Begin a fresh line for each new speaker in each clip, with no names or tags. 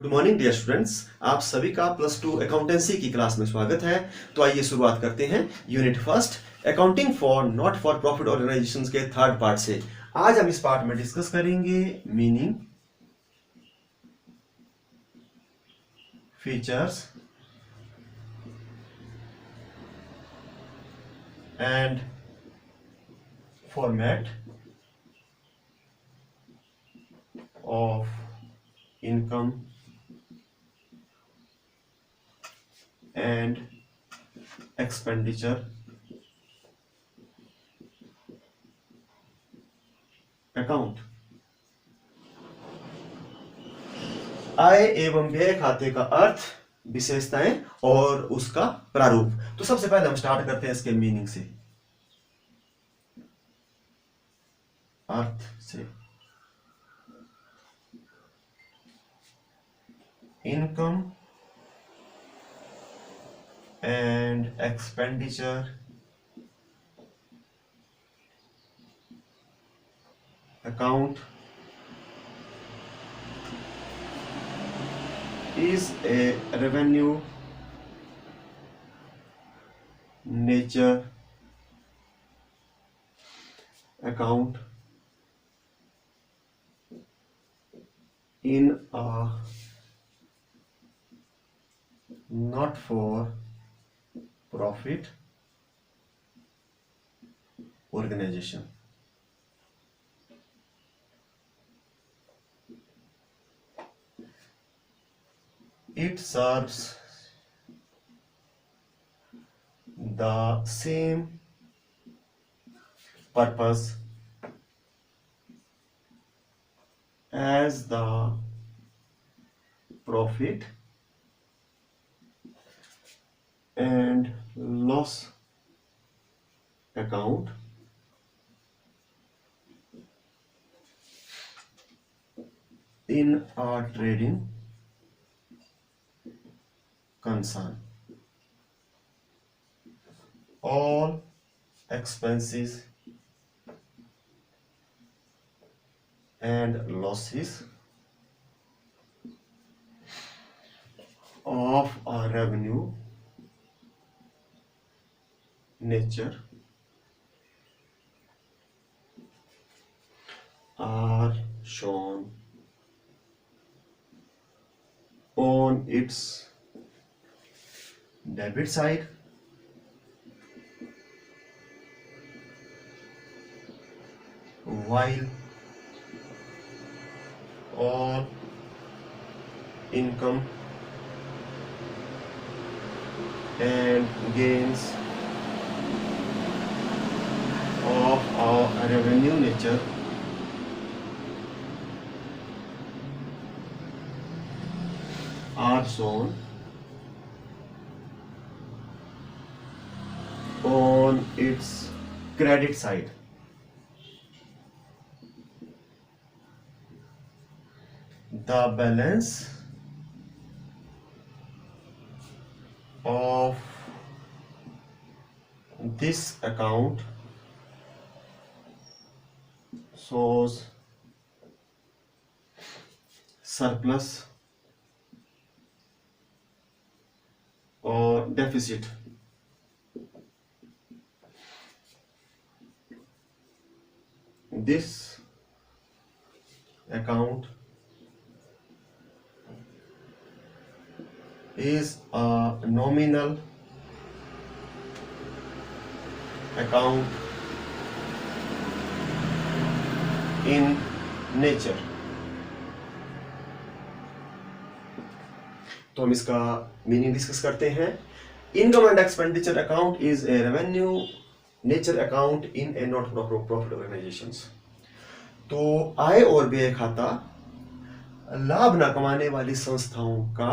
Good morning dear students. आप सभी का +2 अकाउंटेंसी की क्लास में स्वागत है। तो आइए शुरुआत करते हैं unit first accounting for not for profit organisations के थर्ड पार्ट से। आज हम इस पार्ट में डिस्कस करेंगे meaning, features and format of income and expenditure account. आय एवं व्यय खाते का अर्थ, विशेषताएं और उसका प्रारूप। तो सबसे पहले हम स्टार्ट करते हैं इसके मीनिंग से, अर्थ से। Income and expenditure account is a revenue nature account in a not for profit organization. It serves the same purpose as the profit and loss account in a trading concern. All expenses and losses of a revenue nature are shown on its debit side while all income and gains of a revenue nature are shown on its credit side. The balance of this account shows surplus or deficit. This account is a nominal account in nature. तो हम इसका meaning discuss करते हैं। Income and expenditure account is a revenue nature account in A not for profit organisations. तो आय और व्यय खाता लाभ न कमाने वाली संस्थाओं का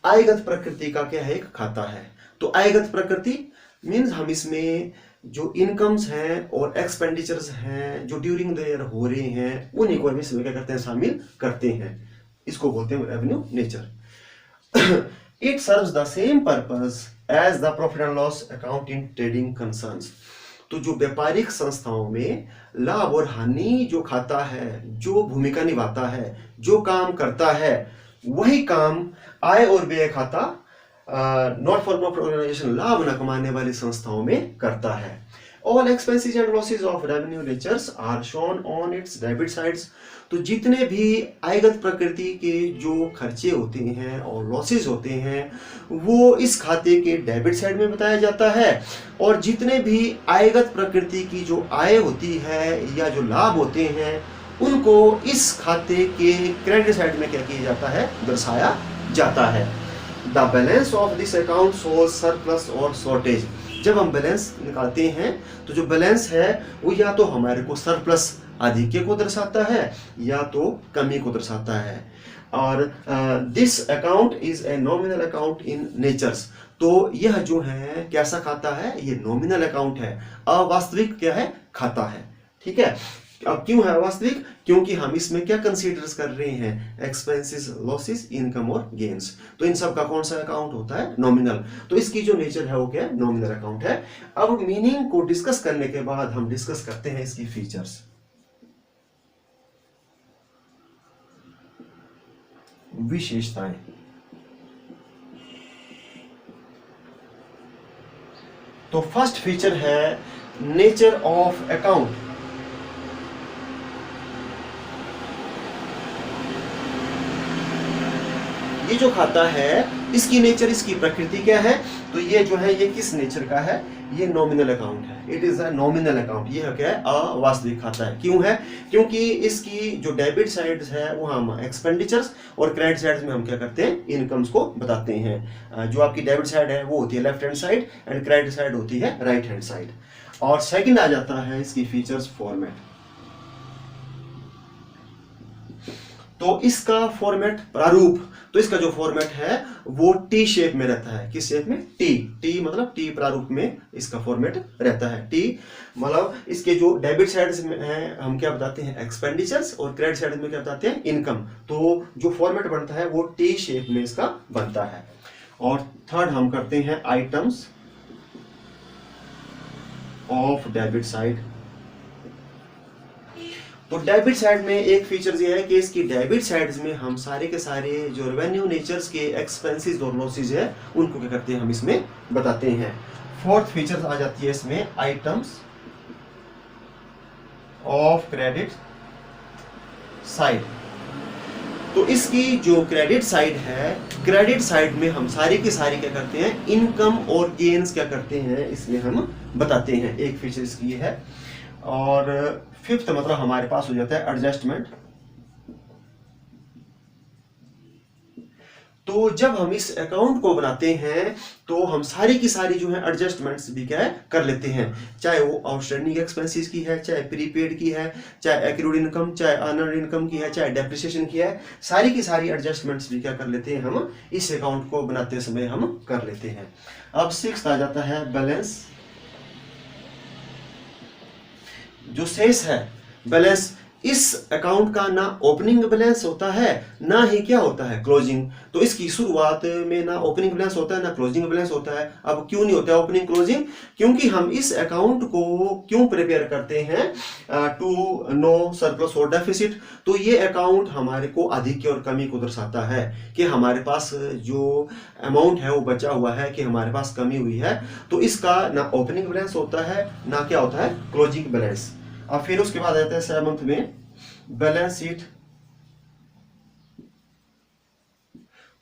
आयगत प्रकृति का क्या है, एक खाता है। तो आयगत प्रकृति मीन्स हम इसमें जो इनकम्स हैं और एक्सपेंडिचर्स हैं जो ड्यूरिंग द ईयर हो रहे हैं उन्हीं को हम इसमें क्या करते हैं, शामिल करते हैं। इसको बोलते हैं revenue nature. It serves the same purpose as the profit and loss account in trading concerns. तो जो व्यापारिक संस्थाओं में लाभ और हानि जो खाता है, जो भूमिका निभाता है, जो काम करता है, वही काम आय और व्यय खाता नॉट फॉर प्रॉफिट ऑर्गेनाइजेशन, लाभ न कमाने वाली संस्थाओं में करता है। All expenses and losses of revenue natures are shown on its debit sides. तो जितने भी आयगत प्रकृति के जो खर्चे होते हैं और लॉसेज होते हैं वो इस खाते के डेबिट साइड में बताया जाता है, और जितने भी आयगत प्रकृति की जो आय होती है या जो लाभ होते हैं उनको इस खाते के क्रेडिट साइड में क्या किया जाता है, दर्शाया जाता है। The balance of this account shows surplus और शॉर्टेज। जब हम बैलेंस निकालते हैं तो जो बैलेंस है वो या तो हमारे को सरप्लस अधिक्य को दर्शाता है या तो कमी को दर्शाता है। और this account is a nominal account in nature's. तो यह जो है कैसा खाता है, ये नॉमिनल अकाउंट है, अवास्तविक क्या है, खाता है। ठीक है, अब क्यों है अवास्तविक, क्योंकि हम इसमें क्या कंसीडर कर रहे हैं, एक्सपेंसेस, लॉसेस, इनकम और गेन्स। तो इन सब का कौन सा अकाउंट होता है, नॉमिनल। तो इसकी जो नेचर है वो क्या है, नॉमिनल अकाउंट है। अब मीनिंग को डिस्कस करने के बाद हम डिस्कस करते हैं इसकी फीचर्स, विशेषताएं। तो फर्स्ट फीचर है नेचर ऑफ अकाउंट। ये जो खाता है इसकी नेचर, इसकी प्रकृति क्या है, तो ये जो है ये किस नेचर का है, ये नॉमिनल अकाउंट है। It is a nominal account. ये क्या है, अवास्तविक खाता है। क्यों है, क्योंकि इसकी जो डेबिट साइड है वो हम एक्सपेंडिचर्स और क्रेडिट साइड में हम क्या करते हैं, इनकम्स को बताते हैं। जो आपकी डेबिट साइड है वो होती है left hand side and credit side होती है राइट हैंड साइड। और सेकंड आ जाता है इसकी फीचर्स, फॉर्मेट। तो इसका फॉर्मेट, प्रारूप, तो इसका जो फॉर्मेट है वो टी शेप में रहता है। किस शेप में, टी मतलब टी प्रारूप में इसका फॉर्मेट रहता है। टी मतलब इसके जो डेबिट साइड में है हम क्या बताते हैं, एक्सपेंडिचर्स, और क्रेडिट साइड में क्या बताते हैं, इनकम। तो जो फॉर्मेट बनता है वो टी शेप में इसका बनता है। और थर्ड हम करते हैं आइटम्स ऑफ डेबिट साइड। तो डेबिट साइड में एक फीचर ये है कि इसकी डेबिट साइड्स में हम सारे के सारे जो रेवेन्यू नेचर्स के एक्सपेंसेस और लॉसेज है उनको क्या करते हैं, हम इसमें बताते हैं। फोर्थ फीचर आ जाती है इसमें आइटम्स ऑफ क्रेडिट साइड। तो इसकी जो क्रेडिट साइड है, क्रेडिट साइड में हम सारी की सारी क्या करते हैं, इनकम और गेन्स क्या करते हैं इसमें हम बताते हैं। एक फीचर इसकी है। और फिफ्थ मतलब हमारे पास हो जाता है एडजस्टमेंट। तो जब हम इस अकाउंट को बनाते हैं तो हम सारी की सारी जो है एडजस्टमेंट्स भी क्या है कर लेते हैं, चाहे वो आउटस्टैंडिंग एक्सपेंसेस की है, चाहे प्रीपेड की है, चाहे एक्रूड इनकम, चाहे अर्नड इनकम की है, चाहे डेप्रिसिएशन की है, सारी की सारी एडजस्टमेंट्स भी क्या कर लेते हैं, हम इस अकाउंट को बनाते समय हम कर लेते हैं। अब सिक्स्थ आ जाता है बैलेंस। जो शेष है बैलेंस, इस अकाउंट का ना ओपनिंग बैलेंस होता है ना ही क्या होता है, क्लोजिंग। तो इसकी शुरुआत में ना ओपनिंग बैलेंस होता है ना क्लोजिंग बैलेंस होता है। अब क्यों नहीं होता है ओपनिंग क्लोजिंग, क्योंकि हम इस अकाउंट को क्यों प्रिपेयर करते हैं, टू नो सरप्लस और डेफिसिट। तो ये अकाउंट हमारे को अधिक और कमी को दर्शाता है कि हमारे पास जो अमाउंट है वो बचा हुआ है, कि हमारे पास कमी हुई है। तो इसका ना ओपनिंग बैलेंस होता है ना क्या होता है, क्लोजिंग बैलेंस। और फिर उसके बाद आते हैं सेवंथ में बैलेंस शीट।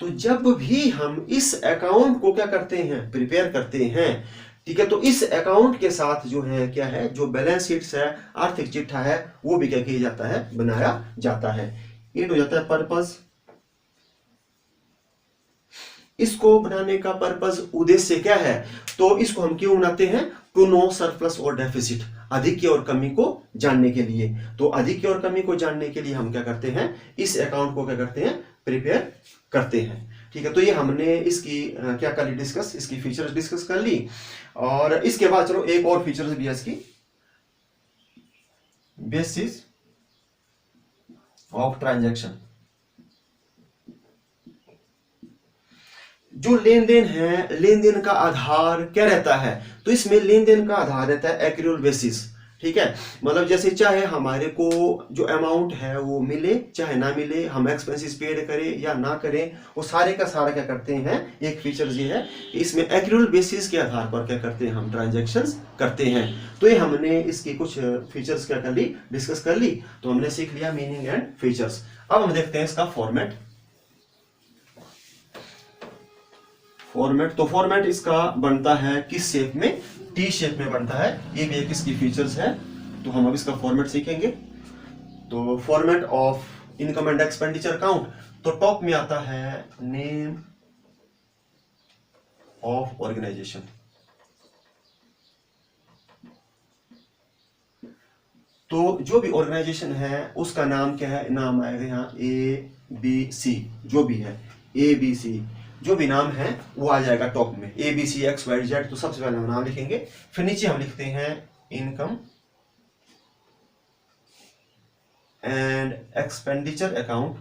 तो जब भी हम इस अकाउंट को क्या करते हैं, प्रिपेयर करते हैं, ठीक है, तो इस अकाउंट के साथ जो है क्या है, जो बैलेंस शीट्स है, आर्थिक चिट्ठा है, वो भी क्या किया जाता है, बनाया जाता है। इट हो जाता है पर्पस। इसको बनाने का पर्पस, उद्देश्य क्या है, तो इसको हम क्यों बनाते हैं, टू नो सरप्लस और डेफिसिट, अधिक और कमी को जानने के लिए। तो अधिक और कमी को जानने के लिए हम क्या करते हैं, इस अकाउंट को क्या करते हैं, प्रिपेयर करते हैं। ठीक है, तो ये हमने इसकी क्या कर ली, डिस्कस, इसकी फीचर्स डिस्कस कर ली। और इसके बाद चलो एक और फीचर्स भी है इसकी, बेसिस ऑफ ट्रांजैक्शन। जो लेन देन है, लेन देन का आधार क्या रहता है, तो इसमें लेन देन का आधार रहता है एक्रूअल बेसिस। ठीक है, मतलब जैसे चाहे हमारे को जो अमाउंट है वो मिले चाहे ना मिले, हम एक्सपेंसेस पेड करें या ना करें, वो सारे का सारा क्या करते हैं, एक फीचर्स ये है कि इसमें एक्यूरल बेसिस के आधार पर क्या करते हैं, हम ट्रांजैक्शंस करते हैं। तो ये हमने इसकी कुछ फीचर्स क्या कर ली, डिस्कस कर ली। तो हमने सीख लिया मीनिंग एंड फीचर्स। अब हम देखते हैं इसका फॉर्मेट। तो फॉर्मेट इसका बनता है किस शेप में, टी शेप में बनता है। ये भी एक इसकी फीचर्स है। तो हम अब इसका फॉर्मेट सीखेंगे। तो format of income and expenditure account, तो टॉप में आता है नेम ऑफ ऑर्गेनाइजेशन। तो जो भी ऑर्गेनाइजेशन है उसका नाम क्या है, नाम आएगा यहाँ ABC, जो भी है ABC, जो भी नाम है वो आ जाएगा टॉप में, ABC XYZ। तो सबसे पहले हम नाम लिखेंगे, फिर नीचे हम लिखते हैं income and expenditure account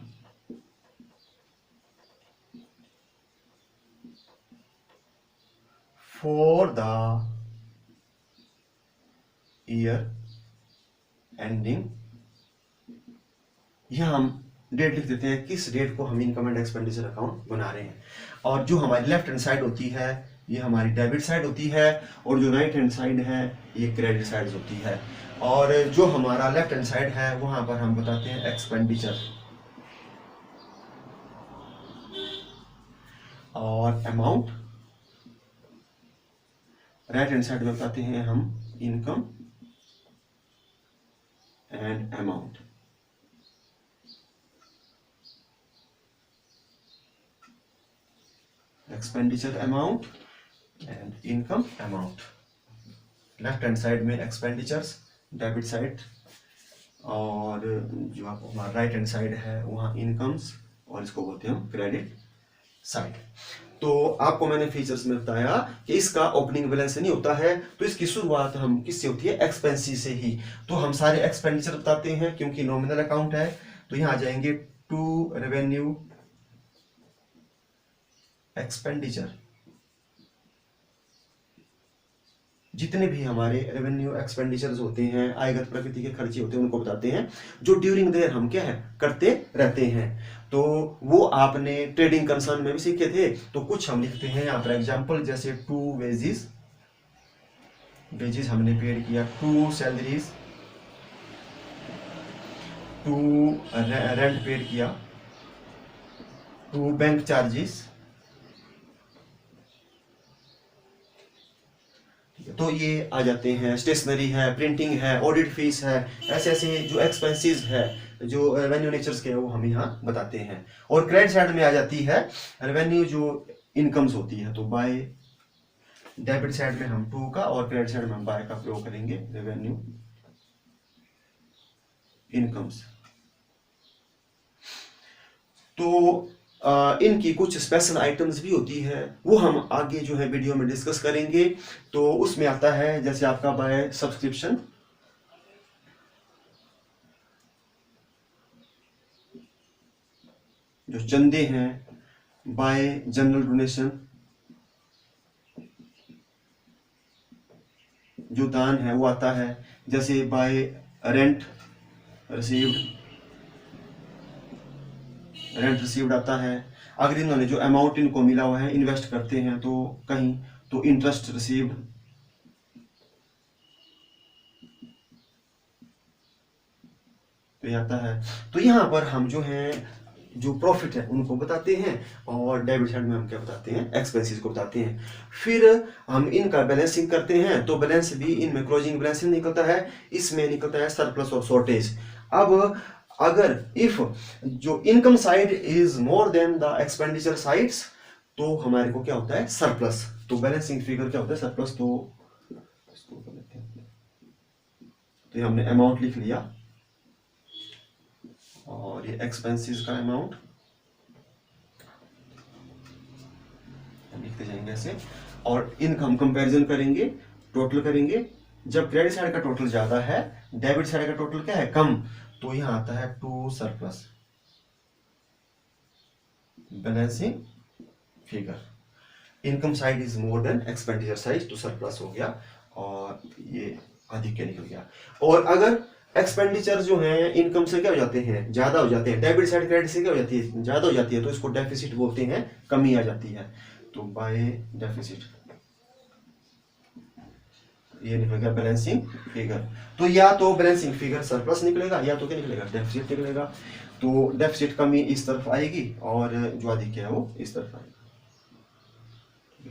for the year ending. यह हम डेट लिख देते हैं, किस डेट को हम इनकम एंड एक्सपेंडिचर अकाउंट बना रहे हैं। और जो हमारी लेफ्ट हैंड साइड होती है ये हमारी डेबिट साइड होती है, और जो राइट हैंड साइड है ये क्रेडिट साइड होती है। और जो हमारा लेफ्ट हैंड साइड है वहां पर हम बताते हैं एक्सपेंडिचर, और अमाउंट राइट हैंड साइड में बताते हैं हम income and amount. Expenditure amount and income amount, left hand side में एक्सपेंडिचर्स डेबिट साइड, और जो हमारा राइट हैंड साइड है वहाँ इनकम्स, और इसको बोलते हैं हम क्रेडिट साइड। तो आपको मैंने फीचर्स में बताया कि इसका ओपनिंग बैलेंस नहीं होता है, तो इसकी शुरुआत हम किससे होती है, एक्सपेंसेस से ही। तो हम सारे एक्सपेंडिचर बताते हैं क्योंकि नॉमिनल अकाउंट है। तो यहाँ आ जाएंगे टू रेवेन्यू एक्सपेंडिचर, जितने भी हमारे रेवेन्यू एक्सपेंडिचर्स होते हैं, आयगत प्रकृति के खर्चे होते हैं, उनको बताते हैं, जो ड्यूरिंग द ईयर हम क्या है करते रहते हैं। तो वो आपने ट्रेडिंग कंसर्न में भी सीखे थे। तो कुछ हम लिखते हैं यहाँ पर एग्जांपल, जैसे टू वेजेस हमने पेड किया, to salaries, to rent paid किया, टू बैंक चार्जेस। तो ये आ जाते हैं, स्टेशनरी है, प्रिंटिंग है, ऑडिट फीस है, ऐसे ऐसे जो एक्सपेंसेस है जो रेवेन्यू नेचर्स के वो हम यहाँ बताते हैं। और क्रेडिट साइड में आ जाती है रेवेन्यू जो इनकम्स होती है। तो बाय डेबिट साइड में हम टू का और क्रेडिट साइड में हम बाय का प्रयोग करेंगे, रेवेन्यू इनकम्स। तो इनकी कुछ स्पेशल आइटम्स भी होती है, वो हम आगे जो है वीडियो में डिस्कस करेंगे। तो उसमें आता है जैसे आपका बाय सब्सक्रिप्शन, जो चंदे हैं, बाय जनरल डोनेशन, जो दान है वो आता है, जैसे बाय रेंट रिसीव्ड आता है। अगर इन्होंने जो अमाउंट इनको मिला हुआ है इन्वेस्ट करते हैं तो कहीं, तो इंटरेस्ट रिसीव्ड। तो ये आता है। तो यहाँ पर हम जो है जो प्रॉफिट है उनको बताते हैं, और डेबिट साइड में हम क्या बताते हैं, एक्सपेंसेस को बताते हैं। फिर हम इनका बैलेंसिंग करते हैं। तो बैलेंस भी इनमें क्लोजिंग बैलेंस निकलता है, इसमें निकलता है सरप्लस और शॉर्टेज। अब अगर इफ जो income side is more then the expenditure sides, तो हमारे को क्या होता है, सरप्लस। तो बैलेंसिंग फिगर क्या होता है, सरप्लस। तो इसको कर लेते हैं। तो ये हमने अमाउंट लिख लिया, और ये एक्सपेंसेस का अमाउंट लिखते जाएंगे ऐसे, और इनकम कंपैरिजन करेंगे, टोटल करेंगे। जब क्रेडिट साइड का टोटल ज्यादा है, डेबिट साइड का टोटल क्या है, कम, तो यहां आता है to surplus, balancing figure. Income side is more than expenditure side, तो सरप्लस हो गया। और ये अधिक निकल गया। और अगर एक्सपेंडिचर जो है इनकम से क्या हो जाते हैं, ज्यादा हो जाते हैं, डेबिट साइड क्रेडिट से क्या हो जाती है, ज्यादा हो जाती है, तो इसको डेफिसिट बोलते हैं, कमी आ जाती है। तो बाय डेफिसिट ये निकलेगा बैलेंसिंग फिगर। तो या तो बैलेंसिंग फिगर सरप्लस निकलेगा या तो क्या निकलेगा, डेफिसिट निकलेगा। तो डेफिसिट कमी इस तरफ आएगी और जो अधिक है वो इस तरफ आएगा।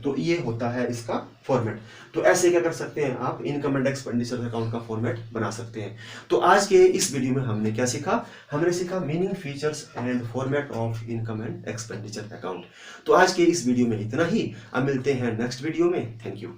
तो ये होता है इसका फॉर्मेट। तो ऐसे क्या कर सकते हैं आप, इनकम एंड एक्सपेंडिचर अकाउंट का फॉर्मेट बना सकते हैं। तो आज के इस वीडियो में हमने क्या सीखा, हमने सीखा meaning, features and format of income and expenditure account. तो आज के इस वीडियो में इतना ही, अब मिलते हैं नेक्स्ट वीडियो में। Thank you.